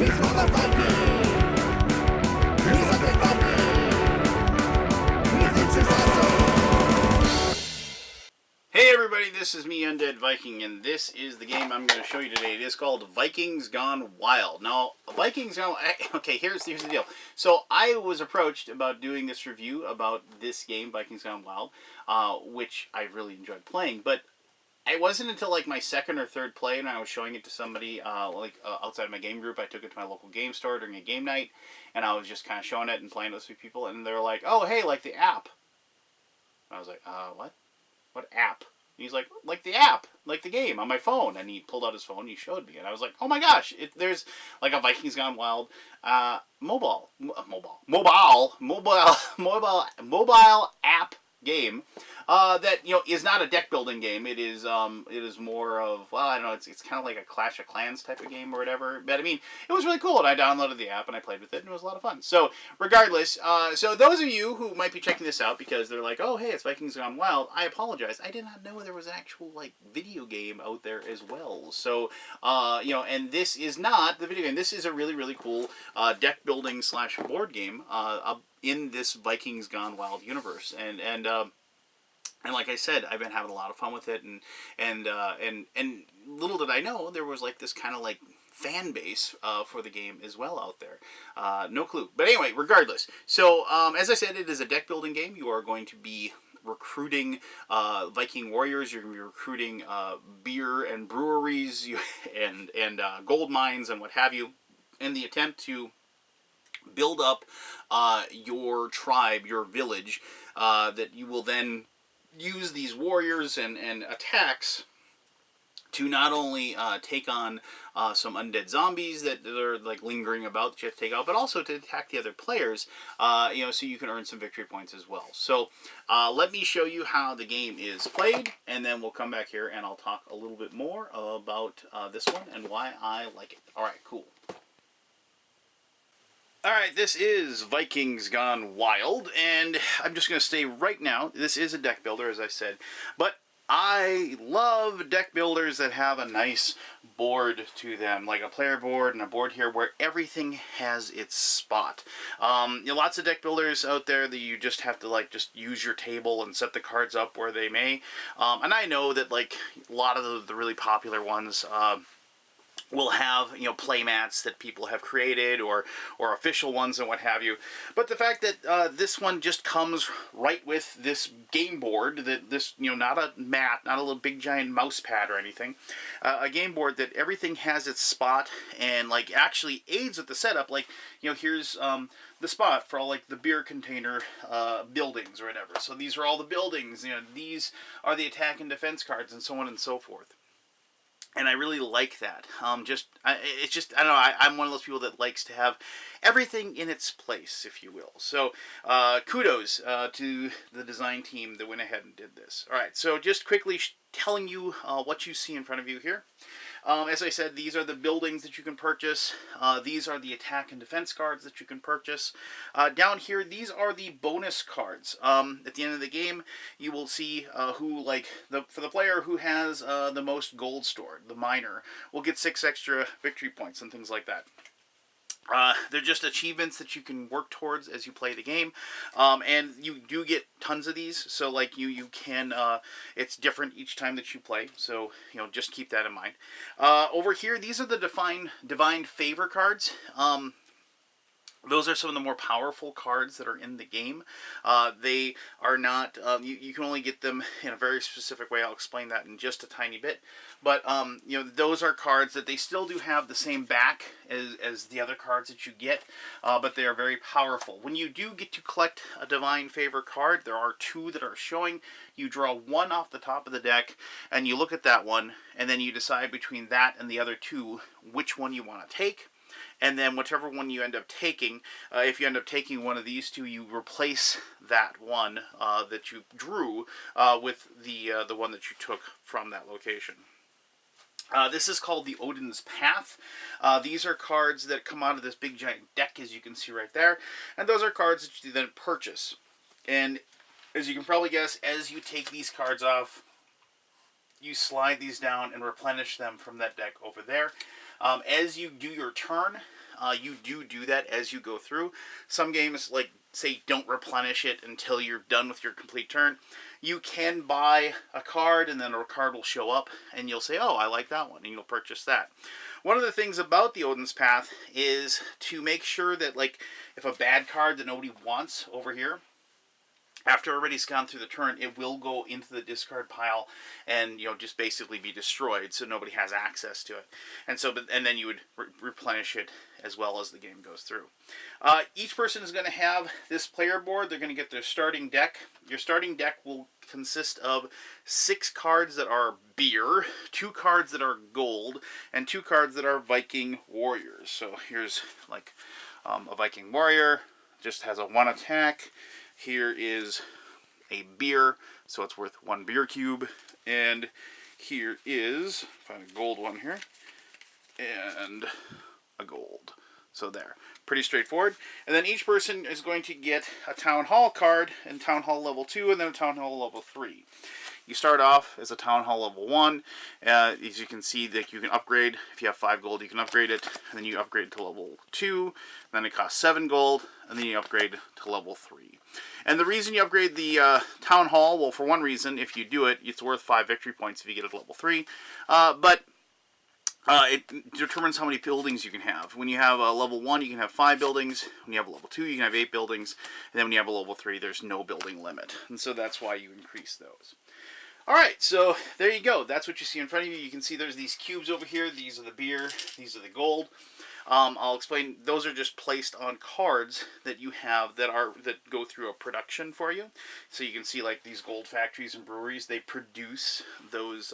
He's called the Viking. He's like the Viking. He thinks he's awesome. Hey everybody, this is me, Undead Viking, and this is the game I'm going to show you today. It is called Vikings Gone Wild. Now, Vikings Gone... Okay, here's the deal. So, I was approached about doing this review about this game, Vikings Gone Wild, which I really enjoyed playing, but it wasn't until like my second or third play and I was showing it to somebody outside of my game group. I took it to my local game store during a game night, and I was just kind of showing it and playing it with some people, and they're like, oh, hey, like the app. And I was like, what? What app? And he's like the app, like the game on my phone. And he pulled out his phone and he showed me. And I was like, oh my gosh, there's like a Vikings Gone Wild mobile app game that, you know, is not a deck building game. It is more of, well, I don't know, it's kind of like a Clash of Clans type of game or whatever. But I mean, it was really cool, and I downloaded the app and I played with it, and it was a lot of fun. So regardless, so those of you who might be checking this out because they're like, oh hey, it's Vikings Gone Wild, I apologize. I did not know there was an actual like video game out there as well. So you know, and this is not the video game. This is a really, really cool deck building / board game in this Vikings Gone Wild universe, and like I said, I've been having a lot of fun with it, and little did I know there was like this kind of like fan base for the game as well out there. No clue, but anyway, regardless. So as I said, it is a deck building game. You are going to be recruiting Viking warriors. You're going to be recruiting beer and breweries and gold mines and what have you, in the attempt to build up your tribe, your village, that you will then use these warriors and attacks to not only take on some undead zombies that are like lingering about that you have to take out, but also to attack the other players, you know, so you can earn some victory points as well. So let me show you how the game is played, and then we'll come back here and I'll talk a little bit more about this one and why I like it. Alright, cool. Alright, this is Vikings Gone Wild, and I'm just going to say right now, this is a deck builder, as I said, but I love deck builders that have a nice board to them, like a player board and a board here where everything has its spot. You know, lots of deck builders out there that you just have to like just use your table and set the cards up where they may, and I know that like a lot of the really popular ones will have, you know, play mats that people have created or official ones and what have you. But the fact that this one just comes right with this game board, that this, you know, not a mat, not a little big giant mouse pad or anything, a game board that everything has its spot and like actually aids with the setup. Like, you know, here's the spot for all like the beer container buildings or whatever. So these are all the buildings, you know, these are the attack and defense cards and so on and so forth. And I really like that. It's just, I don't know, I'm one of those people that likes to have everything in its place, if you will. So, kudos to the design team that went ahead and did this. Alright, so just quickly telling you what you see in front of you here. As I said, these are the buildings that you can purchase. These are the attack and defense cards that you can purchase. Down here, these are the bonus cards. At the end of the game, you will see who, like, for the player who has the most gold stored, the miner, will get 6 extra victory points and things like that. They're just achievements that you can work towards as you play the game, and you do get tons of these, so like you can, it's different each time that you play, so, you know, just keep that in mind. Over here, these are the Divine Favor cards. Those are some of the more powerful cards that are in the game. They are not, you can only get them in a very specific way. I'll explain that in just a tiny bit. But, you know, those are cards that they still do have the same back as the other cards that you get, but they are very powerful. When you do get to collect a Divine Favor card, there are 2 that are showing. You draw 1 off the top of the deck, and you look at that one, and then you decide between that and the other 2 which one you want to take. And then whichever one you end up taking, if you end up taking one of these 2, you replace that one that you drew with the one that you took from that location. This is called the Odin's Path. These are cards that come out of this big giant deck, as you can see right there. And those are cards that you then purchase. And as you can probably guess, as you take these cards off, you slide these down and replenish them from that deck over there. As you do your turn, you do that as you go through. Some games, like, say, don't replenish it until you're done with your complete turn. You can buy a card, and then a card will show up, and you'll say, oh, I like that one, and you'll purchase that. One of the things about the Odin's Path is to make sure that, like, if a bad card that nobody wants over here, after everybody's gone through the turn, it will go into the discard pile and, just basically be destroyed, so nobody has access to it. And then you would replenish it as well as the game goes through. Each person is going to have this player board. They're going to get their starting deck. Your starting deck will consist of 6 cards that are beer, 2 cards that are gold, and 2 cards that are Viking warriors. So here's like a Viking warrior, just has a 1 attack. Here is a beer, so it's worth 1 beer cube. And here is, find a gold one here, and a gold. So there. Pretty straightforward. And then each person is going to get a Town Hall card, and Town Hall level 2, and then a Town Hall level 3. You start off as a Town Hall level 1. As you can see, that you can upgrade. If you have 5 gold, you can upgrade it. And then you upgrade to level 2. Then it costs 7 gold. And then you upgrade to level 3. And the reason you upgrade the Town Hall, well, for one reason, if you do it, it's worth 5 victory points if you get it to level 3. But it determines how many buildings you can have. When you have a level 1, you can have 5 buildings. When you have a level 2, you can have 8 buildings. And then when you have a level 3, there's no building limit. And so that's why you increase those. Alright, so there you go. That's what you see in front of you. You can see there's these cubes over here. These are the beer. These are the gold. I'll explain. Those are just placed on cards that you have that go through a production for you. So you can see, like, these gold factories and breweries, they produce those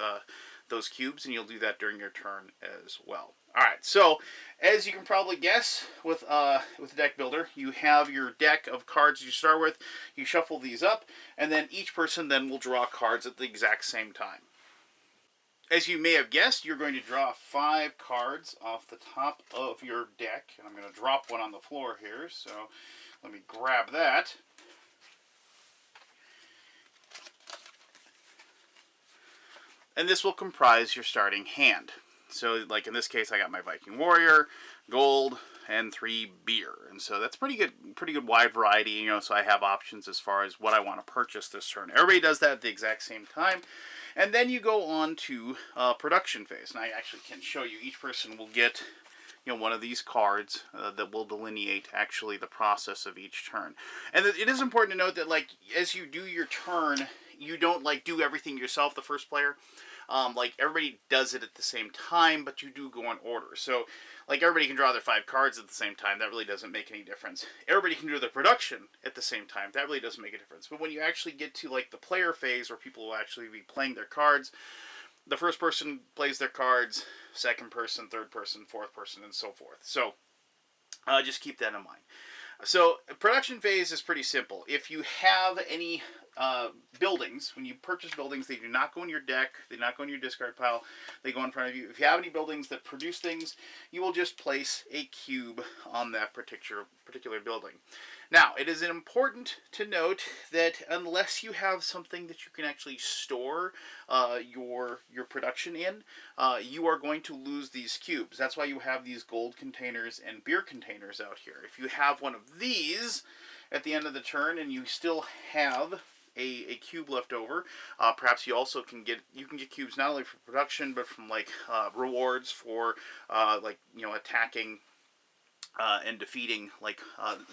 cubes, and you'll do that during your turn as well. Alright, so as you can probably guess, with the deck builder, you have your deck of cards you start with. You shuffle these up, and then each person then will draw cards at the exact same time. As you may have guessed, you're going to draw 5 cards off the top of your deck. And I'm going to drop one on the floor here, so let me grab that. And this will comprise your starting hand. So, like in this case, I got my Viking warrior, gold, and 3 beer. And so that's pretty good wide variety, so I have options as far as what I want to purchase this turn. Everybody does that at the exact same time. And then you go on to production phase. And I actually can show you. Each person will get one of these cards that will delineate actually the process of each turn. And it is important to note that, like, as you do your turn, you don't, like, do everything yourself, the first player. Like, everybody does it at the same time, but you do go in order. So, like, everybody can draw their 5 cards at the same time. That really doesn't make any difference. Everybody can do their production at the same time. That really doesn't make a difference. But when you actually get to, like, the player phase, where people will actually be playing their cards, the first person plays their cards, second person, third person, fourth person, and so forth. So, just keep that in mind. So, production phase is pretty simple. If you have any buildings, when you purchase buildings, they do not go in your deck, they do not go in your discard pile, they go in front of you. If you have any buildings that produce things, you will just place a cube on that particular building. Now, it is important to note that unless you have something that you can actually store your production in, you are going to lose these cubes. That's why you have these gold containers and beer containers out here. If you have one of these at the end of the turn and you still have a cube left over, perhaps you also can get cubes not only for production but from, like, rewards for attacking and defeating, like,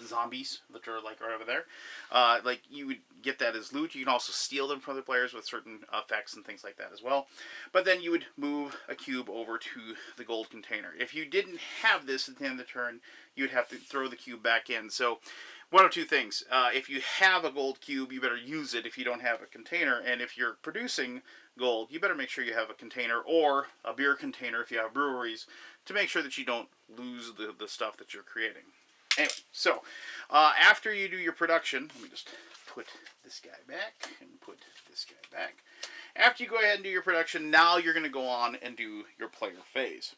zombies that are, like, right over there. Like, you would get that as loot. You can also steal them from other players with certain effects and things like that as well. But then you would move a cube over to the gold container. If you didn't have this at the end of the turn, you'd have to throw the cube back in. So, one of 2 things. If you have a gold cube, you better use it if you don't have a container. And if you're producing gold, you better make sure you have a container or a beer container if you have breweries, to make sure that you don't lose the stuff that you're creating. Anyway, so after you do your production, let me just put this guy back and put this guy back. After you go ahead and do your production, now you're going to go on and do your player phase.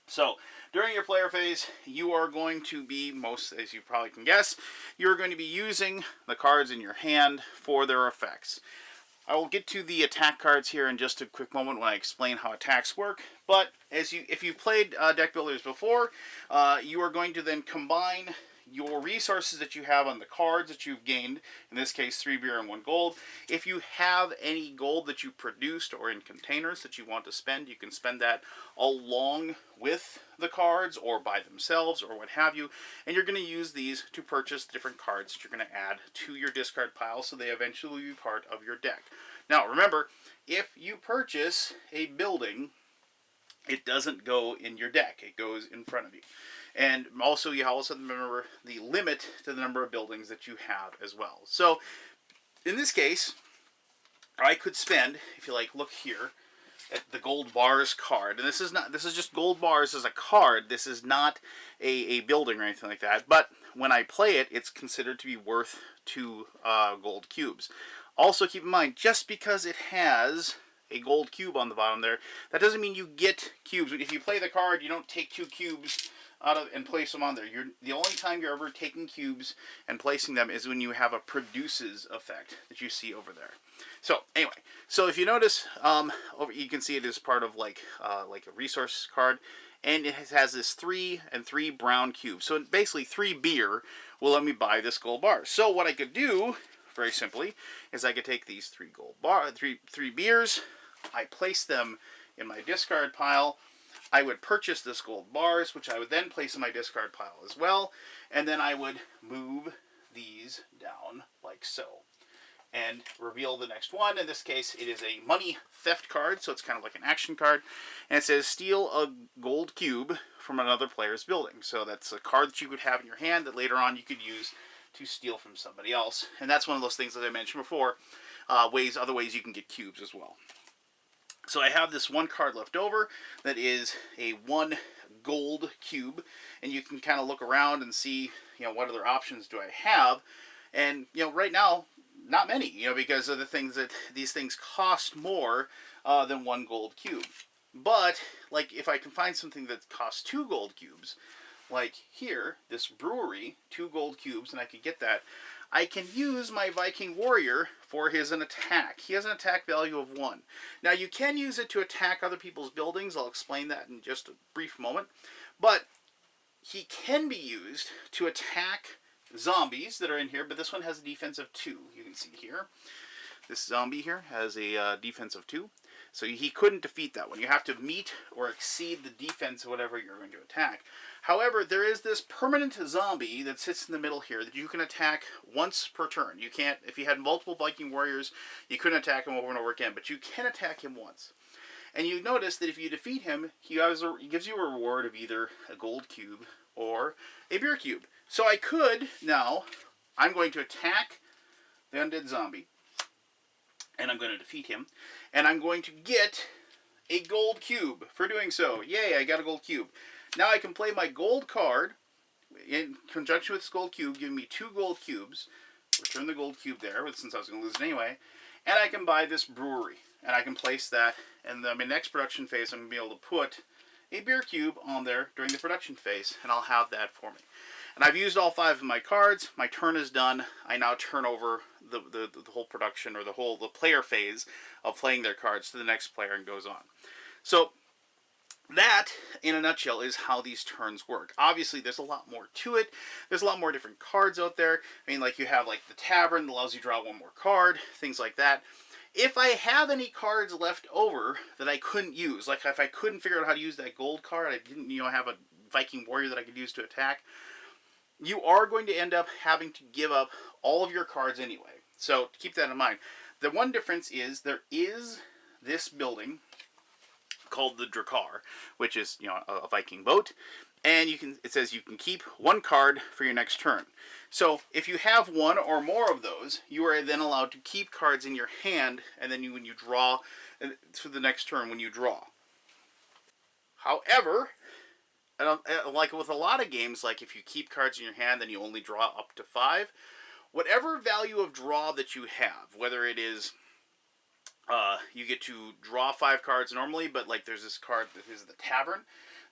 So, during your player phase, you are going to be, as you probably can guess, you're going to be using the cards in your hand for their effects. I will get to the attack cards here in just a quick moment when I explain how attacks work. But if you've played deck builders before, you are going to then combine your resources that you have on the cards that you've gained, in this case 3 beer and 1 gold. If you have any gold that you produced or in containers that you want to spend, you can spend that along with the cards or by themselves or what have you. And you're going to use these to purchase different cards that you're going to add to your discard pile so they eventually be part of your deck. Now remember, if you purchase a building, it doesn't go in your deck. It goes in front of you. And also, you also remember the limit to the number of buildings that you have as well. So, in this case, I could spend, if you like, look here at the gold bars card. And this is just gold bars as a card. This is not a building or anything like that. But when I play it, it's considered to be worth 2 gold cubes. Also, keep in mind, just because it has a gold cube on the bottom there, that doesn't mean you get cubes. If you play the card, you don't take 2 cubes out of and place them on there. The only time you're ever taking cubes and placing them is when you have a produces effect that you see over there. So anyway, so if you notice, you can see it as part of like a resource card, and it has this 3 and 3 brown cubes. So basically 3 beer will let me buy this gold bar. So what I could do, very simply, is I could take these 3 beers, I place them in my discard pile. I would purchase this gold bars, which I would then place in my discard pile as well, and then I would move these down like so, and reveal the next one. In this case, it is a money theft card, so it's kind of like an action card, and it says steal a gold cube from another player's building. So that's a card that you could have in your hand that later on you could use to steal from somebody else, and that's one of those things that I mentioned before, other ways you can get cubes as well. So I have this 1 card left over that is a 1 gold cube, and you can kind of look around and see, what other options do I have, and right now not many, because of the things that these things cost more than 1 gold cube. But like if I can find something that costs 2 gold cubes, like here, this brewery, 2 gold cubes, and I could get that, I can use my Viking warrior for an attack. He has an attack value of 1. Now you can use it to attack other people's buildings. I'll explain that in just a brief moment. But he can be used to attack zombies that are in here, but this one has a defense of 2. You can see here. This zombie here has a defense of 2. So he couldn't defeat that one. You have to meet or exceed the defense of whatever you're going to attack. However, there is this permanent zombie that sits in the middle here that you can attack once per turn. You can't, if you had multiple Viking warriors, you couldn't attack him over and over again, but you can attack him once. And you notice that if you defeat him, he gives you a reward of either a gold cube or a beer cube. So I could, now, I'm going to attack the undead zombie, and I'm going to defeat him, and I'm going to get a gold cube for doing so. Yay, I got a gold cube. Now I can play my gold card in conjunction with this gold cube, giving me 2 gold cubes. Return the gold cube there, since I was going to lose it anyway. And I can buy this brewery, and I can place that, and then my next production phase I'm going to be able to put a beer cube on there during the production phase, and I'll have that for me. And I've used all 5 of my cards. My turn is done. I now turn over the whole production, or the player phase of playing their cards to the next player, and goes on. So that, in a nutshell, is how these turns work. Obviously, there's a lot more to it. There's a lot more different cards out there. I mean, like you have like the tavern that allows you to draw 1 more card, things like that. If I have any cards left over that I couldn't use, like if I couldn't figure out how to use that gold card, I didn't, have a Viking warrior that I could use to attack, you are going to end up having to give up all of your cards anyway. So keep that in mind. The one difference is there is this building called the Drakkar, which is a Viking boat, and it says you can keep 1 card for your next turn. So if you have 1 or more of those, you are then allowed to keep cards in your hand, and then when you draw, for the next turn when you draw. However, like with a lot of games, like if you keep cards in your hand, then you only draw up to 5. Whatever value of draw that you have, whether it is you get to draw 5 cards normally, but like there's this card that is the tavern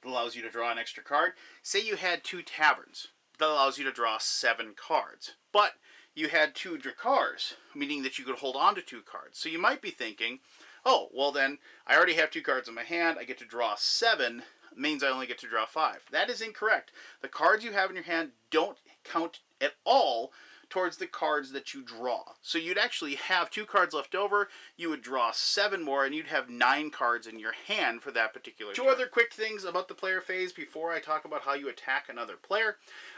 that allows you to draw an extra card. Say you had 2 taverns, that allows you to draw 7 cards. But you had 2 Drakars, meaning that you could hold on to 2 cards. So you might be thinking, oh, well then, I already have 2 cards in my hand, I get to draw 7, means I only get to draw 5. That is incorrect. The cards you have in your hand don't count at all towards the cards that you draw. So you'd actually have 2 cards left over, you would draw 7 more, and you'd have 9 cards in your hand for that particular turn. 2 other quick things about the player phase before I talk about how you attack another player,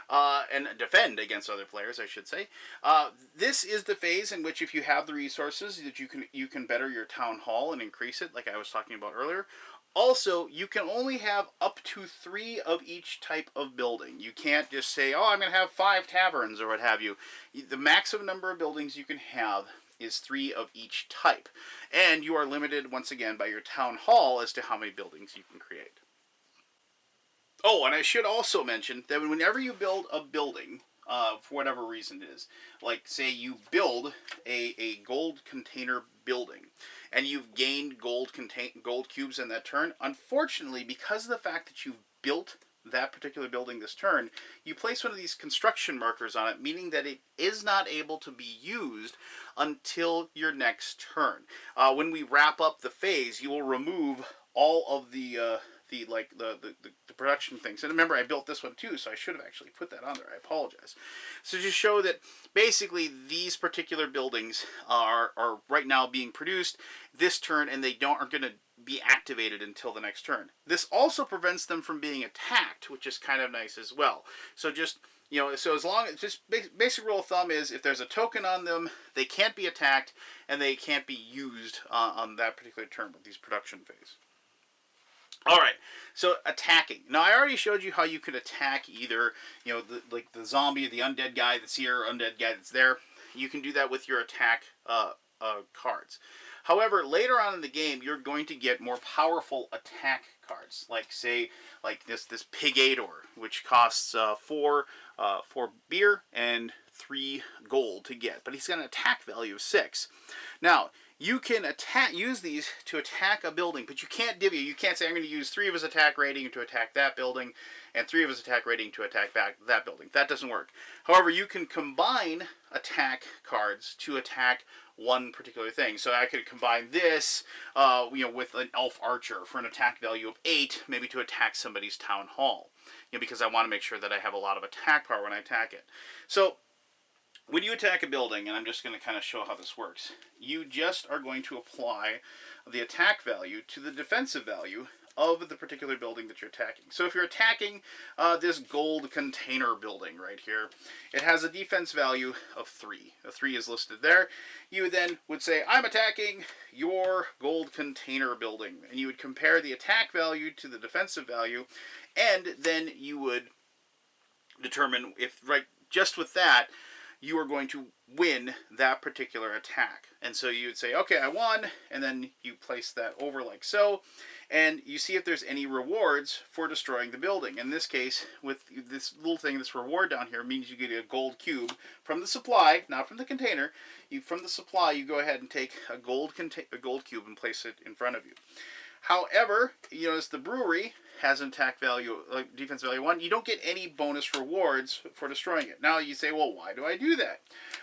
and defend against other players, I should say. This is the phase in which if you have the resources, that you can better your town hall and increase it, like I was talking about earlier. Also, you can only have up to 3 of each type of building. You can't just say, oh, I'm going to have 5 taverns or what have you. The maximum number of buildings you can have is 3 of each type. And you are limited, once again, by your town hall as to how many buildings you can create. Oh, and I should also mention that whenever you build a building, for whatever reason it is, like say you build a gold container building, and you've gained gold cubes in that turn, unfortunately, because of the fact that you've built that particular building this turn, you place one of these construction markers on it, meaning that it is not able to be used until your next turn. When we wrap up the phase, you will remove all of the production things. And remember, I built this one too, so I should have actually put that on there. I apologize. So to show that basically these particular buildings are right now being produced this turn, and they aren't going to be activated until the next turn. This also prevents them from being attacked, which is kind of nice as well. So just, so as long as, just basic rule of thumb is if there's a token on them, they can't be attacked, and they can't be used on that particular turn with these production phase. Alright, so attacking. Now, I already showed you how you could attack either, the zombie, the undead guy that's here, undead guy that's there. You can do that with your attack cards. However, later on in the game, you're going to get more powerful attack cards, like this Pigator, which costs 4 beer and 3 gold to get, but he's got an attack value of 6. Now, you can use these to attack a building, but you can't divvy. You can't say, I'm going to use 3 of his attack rating to attack that building, and 3 of his attack rating to attack that building. That doesn't work. However, you can combine attack cards to attack one particular thing. So I could combine this, with an elf archer for an attack value of 8, maybe to attack somebody's town hall, because I want to make sure that I have a lot of attack power when I attack it. So when you attack a building, and I'm just going to kind of show how this works, you just are going to apply the attack value to the defensive value of the particular building that you're attacking. So if you're attacking this gold container building right here, it has a defense value of 3. A 3 is listed there. You then would say, I'm attacking your gold container building. And you would compare the attack value to the defensive value, and then you would determine if, just with that, you are going to win that particular attack. And so you would say, okay, I won, and then you place that over like so, and you see if there's any rewards for destroying the building. In this case, with this little thing, this reward down here means you get a gold cube from the supply, not from the container. From the supply, you go ahead and take a gold cube and place it in front of you. However, you notice the brewery has an attack value, defense value 1. You don't get any bonus rewards for destroying it. Now you say, well, why do I do that?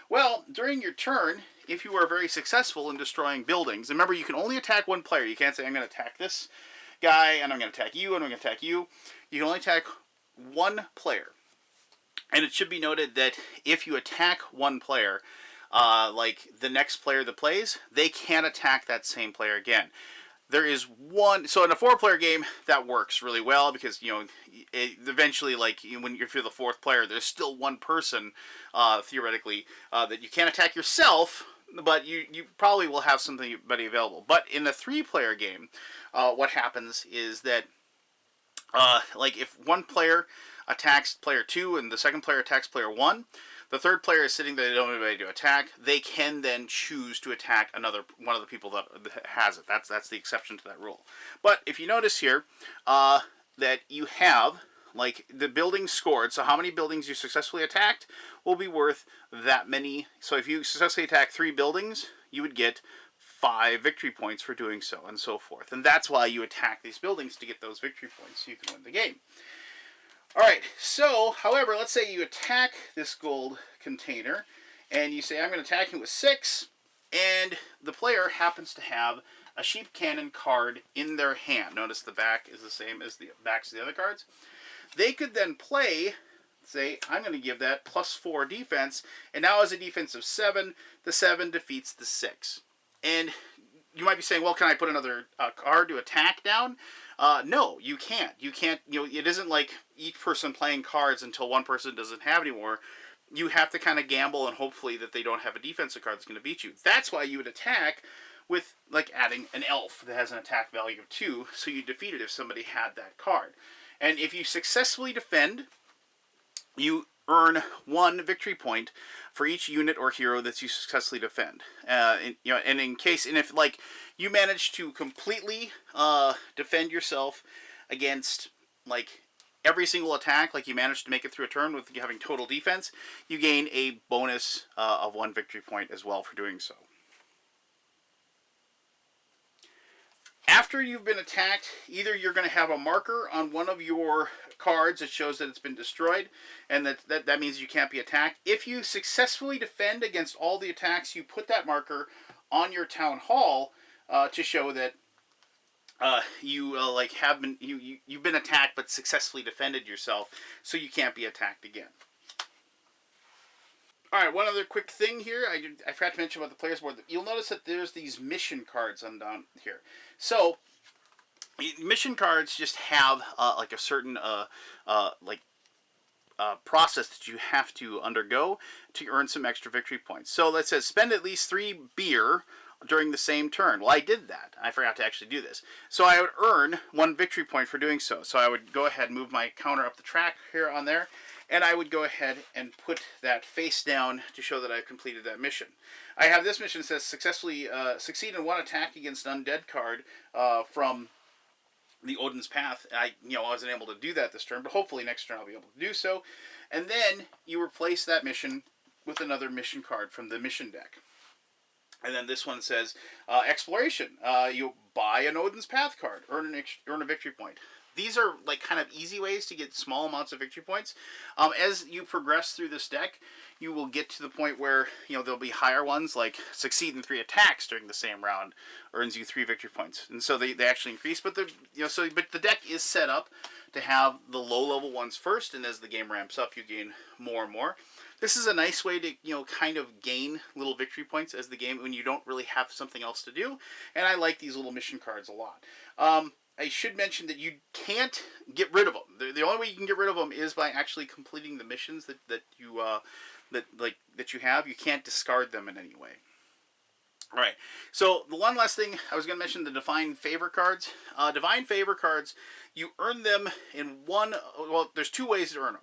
Well, during your turn, if you are very successful in destroying buildings, remember you can only attack one player. You can't say, I'm going to attack this guy, and I'm going to attack you, and I'm going to attack you. You can only attack one player. And it should be noted that if you attack one player, like the next player that plays, they can't attack that same player again. There is one, so in a 4-player game, that works really well because, eventually, if you're the 4th player, there's still one person, theoretically, that you can't attack yourself, but you probably will have somebody available. But in the 3-player game, what happens is that, if one player attacks player 2 and the second player attacks player 1, the 3rd player is sitting there, they don't have anybody to attack. They can then choose to attack one of the people that has it. That's the exception to that rule. But if you notice here, that you have, the buildings scored, so how many buildings you successfully attacked will be worth that many. So if you successfully attack 3 buildings, you would get 5 victory points for doing so, and so forth. And that's why you attack these buildings, to get those victory points so you can win the game. Alright, so, however, let's say you attack this gold container, and you say, I'm going to attack him with 6, and the player happens to have a sheep cannon card in their hand. Notice the back is the same as the backs of the other cards. They could then play, say, I'm going to give that +4 defense, and now as a defense of 7, the 7 defeats the 6. And you might be saying, well, can I put another card to attack down? No, you can't. You can't, it isn't like each person playing cards until one person doesn't have any more. You have to kind of gamble and hopefully that they don't have a defensive card that's going to beat you. That's why you would attack with, like, adding an elf that has an attack value of 2, so you defeat it if somebody had that card. And if you successfully defend, you earn 1 victory point for each unit or hero that you successfully defend. And if like you manage to completely defend yourself against like every single attack, like you manage to make it through a turn with having total defense, you gain a bonus of 1 victory point as well for doing so. After you've been attacked, either you're going to have a marker on one of your cards that shows that it's been destroyed, and that means you can't be attacked. If you successfully defend against all the attacks, you put that marker on your town hall to show that you've been attacked but successfully defended yourself, so you can't be attacked again. Alright, one other quick thing here. I forgot to mention about the player's board. You'll notice that there's these mission cards on down here. So, mission cards just have like a certain process that you have to undergo to earn some extra victory points. So that says spend at least 3 beer during the same turn. Well, I did that. I forgot to actually do this. So I would earn 1 victory point for doing so. So I would go ahead and move my counter up the track here on there. And I would go ahead and put that face down to show that I've completed that mission. I have this mission that says successfully succeed in 1 attack against undead card from the Odin's Path. I wasn't able to do that this turn, but hopefully next turn I'll be able to do so. And then you replace that mission with another mission card from the mission deck. And then this one says exploration. You buy an Odin's Path card, earn a victory point. These are like kind of easy ways to get small amounts of victory points. As you progress through this deck, you will get to the point where there'll be higher ones like succeed in 3 attacks during the same round earns you 3 victory points, and so they actually increase. But the deck is set up to have the low level ones first, and as the game ramps up, you gain more and more. This is a nice way to kind of gain little victory points as the game when you don't really have something else to do. And I like these little mission cards a lot. I should mention that you can't get rid of them. The only way you can get rid of them is by actually completing the missions that you have. You can't discard them in any way. All right. So the one last thing I was going to mention, the Divine Favor cards. Divine Favor cards, you earn them in one. Well, there's 2 ways to earn them.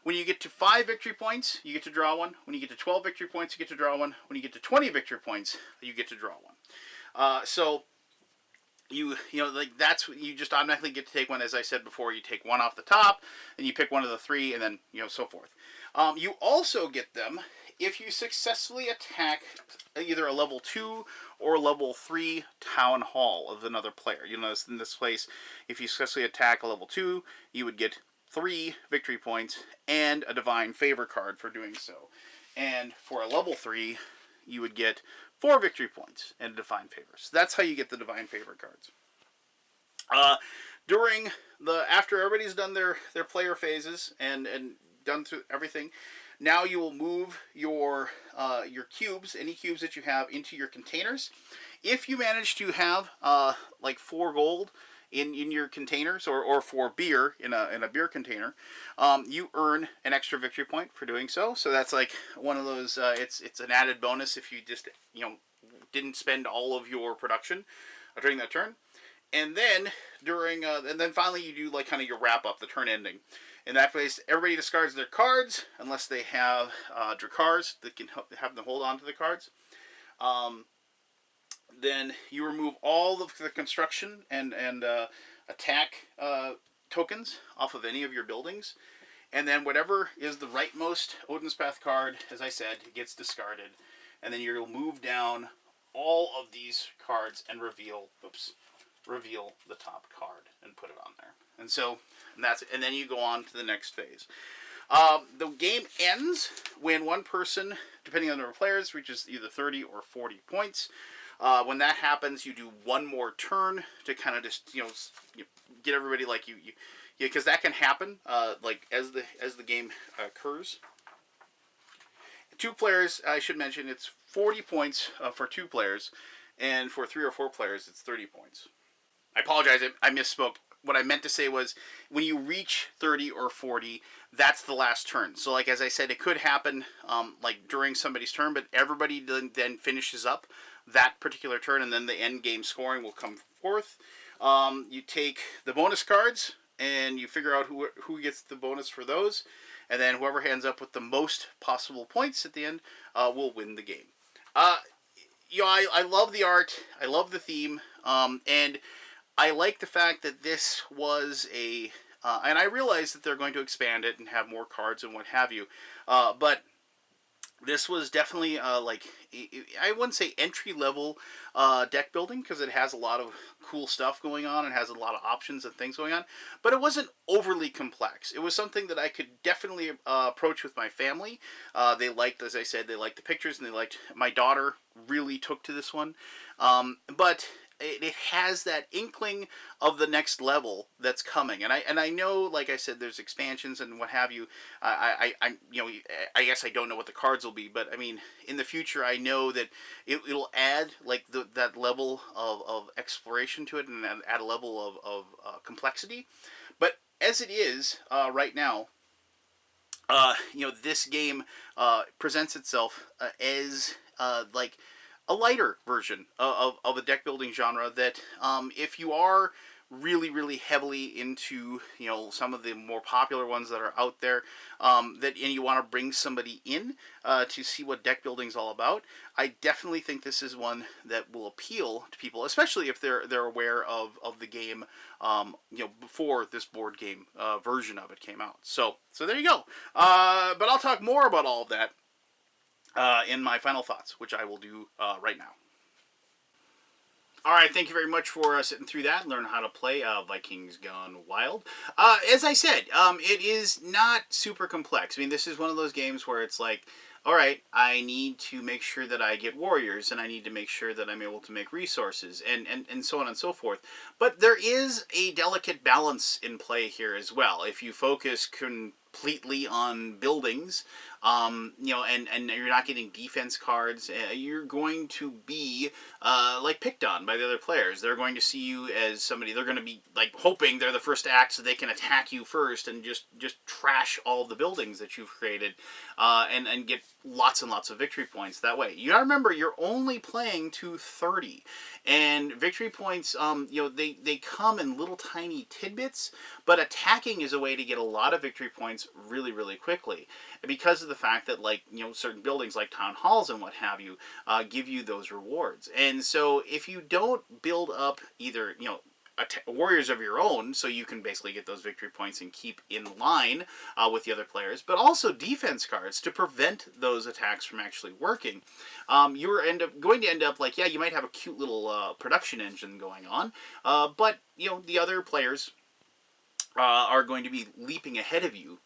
When you get to 5 victory points, you get to draw 1. When you get to 12 victory points, you get to draw 1. When you get to 20 victory points, you get to draw 1. That's you just automatically get to take one. As I said before, you take 1 off the top, and you pick one of the 3, and then so forth. You also get them if you successfully attack either a level 2 or level 3 town hall of another player. You'll notice in this place, if you successfully attack a level 2, you would get 3 victory points and a Divine Favor card for doing so. And for a level 3, you would get 4 victory points and a Divine Favor. So that's how you get the Divine Favor cards. After everybody's done their player phases and done through everything, now you will move your cubes, any cubes that you have, into your containers. If you manage to have like 4 gold in your containers, or 4 beer in a beer container, you earn an extra victory point for doing so. So that's like one of those. It's an added bonus if you just didn't spend all of your production during that turn. And then finally you do like kind of your wrap up, the turn ending. In that case, everybody discards their cards unless they have Drakars that can have them hold on to the cards. Then you remove all of the construction and attack tokens off of any of your buildings. And then whatever is the rightmost Odin's Path card, as I said, gets discarded. And then you'll move down all of these cards and reveal the top card and put it on there. And then you go on to the next phase. The game ends when one person, depending on the number of players, reaches either 30 or 40 points. When that happens, you do one more turn to kind of just get everybody like you because that can happen like as the game occurs. Two players, I should mention, it's 40 points for two players, and for 3 or 4 players, it's 30 points. I apologize, I misspoke. What I meant to say was when you reach 30 or 40, that's the last turn. So, like as I said, it could happen like during somebody's turn, but everybody then finishes up that particular turn, and then the end game scoring will come forth. You take the bonus cards, and you figure out who gets the bonus for those, and then whoever ends up with the most possible points at the end will win the game. I love the art, I love the theme, and I like the fact that this was and I realize that they're going to expand it and have more cards and what have you, but this was definitely I wouldn't say entry level deck building because it has a lot of cool stuff going on and has a lot of options and things going on, but it wasn't overly complex. It was something that I could definitely approach with my family. They liked, as I said, they liked the pictures, and they liked, my daughter really took to this one, but it has that inkling of the next level that's coming, and I know, like I said, there's expansions and what have you. I I guess I don't know what the cards will be, but I mean, in the future, I know that it'll add like that level of exploration to it, and add a level of complexity. But as it is right now, this game presents itself as like a lighter version of a deck building genre that if you are really heavily into some of the more popular ones that are out there, and you want to bring somebody in to see what deck building is all about, I definitely think this is one that will appeal to people, especially if they're aware of the game before this board game version of it came out. So there you go. But I'll talk more about all of that in my final thoughts, which I will do right now. All right, thank you very much for sitting through that and learning how to play Vikings Gone Wild. As I said, it is not super complex. I mean, this is one of those games where it's like, all right, I need to make sure that I get warriors, and I need to make sure that I'm able to make resources, and so on and so forth. But there is a delicate balance in play here as well. If you focus completely on buildings, and you're not getting defense cards, you're going to be like picked on by the other players. They're going to see you as somebody. They're going to be like hoping they're the first to act, so they can attack you first and just trash all the buildings that you've created, and get lots and lots of victory points that way. You gotta remember, you're only playing to 30, and victory points, they come in little tiny tidbits, but attacking is a way to get a lot of victory points really quickly, because of the fact that, like, certain buildings like town halls and what have you give you those rewards. And so if you don't build up either warriors of your own, so you can basically get those victory points and keep in line with the other players, but also defense cards to prevent those attacks from actually working, you're going to end up like, yeah, you might have a cute little production engine going on, but the other players are going to be leaping ahead of you,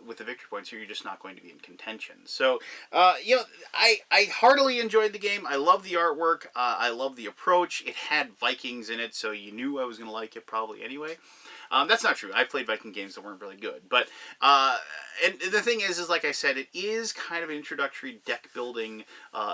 with the victory points, so you're just not going to be in contention. So, I heartily enjoyed the game. I love the artwork. I love the approach. It had Vikings in it, so you knew I was going to like it probably anyway. That's not true. I've played Viking games that weren't really good. But, and the thing is like I said, it is kind of an introductory deck building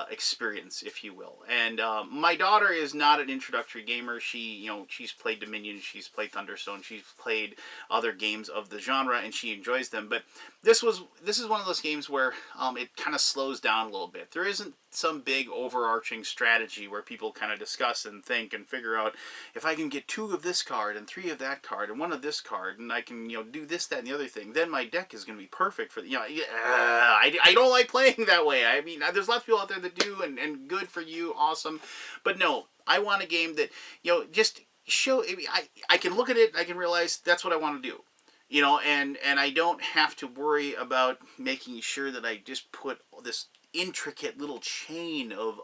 experience, if you will. And my daughter is not an introductory gamer. She's played Dominion, she's played Thunderstone, she's played other games of the genre, and she enjoys them. But this is one of those games where it kind of slows down a little bit. There isn't some big overarching strategy where people kind of discuss and think and figure out, if I can get 2 of this card and 3 of that card and 1 of this card, and I can do this, that, and the other thing, then my deck is going to be perfect for I don't like playing that way. I mean, there's lots of people out there that do, and good for you, awesome, but no, I want a game that just show. I can look at it, I can realize that's what I want to do. And I don't have to worry about making sure that I just put this intricate little chain of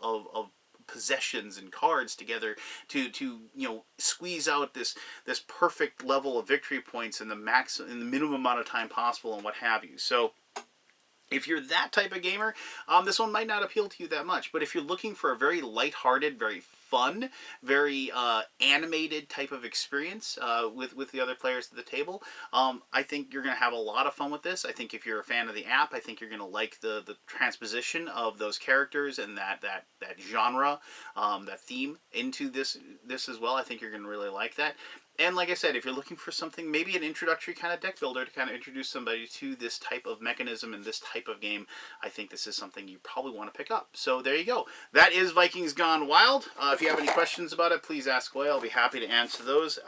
possessions and cards together to squeeze out this perfect level of victory points in the minimum amount of time possible and what have you. So if you're that type of gamer, this one might not appeal to you that much. But if you're looking for a very lighthearted, very fun, very animated type of experience with the other players at the table, I think you're going to have a lot of fun with this. I think if you're a fan of the app, I think you're going to like the transposition of those characters and that genre, that theme into this as well. I think you're going to really like that. And like I said, if you're looking for something, maybe an introductory kind of deck builder to kind of introduce somebody to this type of mechanism and this type of game, I think this is something you probably want to pick up. So there you go. That is Vikings Gone Wild. If you have any questions about it, please ask away. I'll be happy to answer those.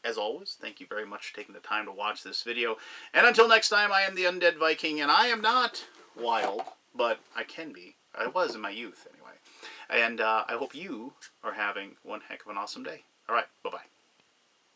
As always, thank you very much for taking the time to watch this video. And until next time, I am the Undead Viking, and I am not wild, but I can be. I was in my youth, anyway. And I hope you are having one heck of an awesome day. All right, bye-bye.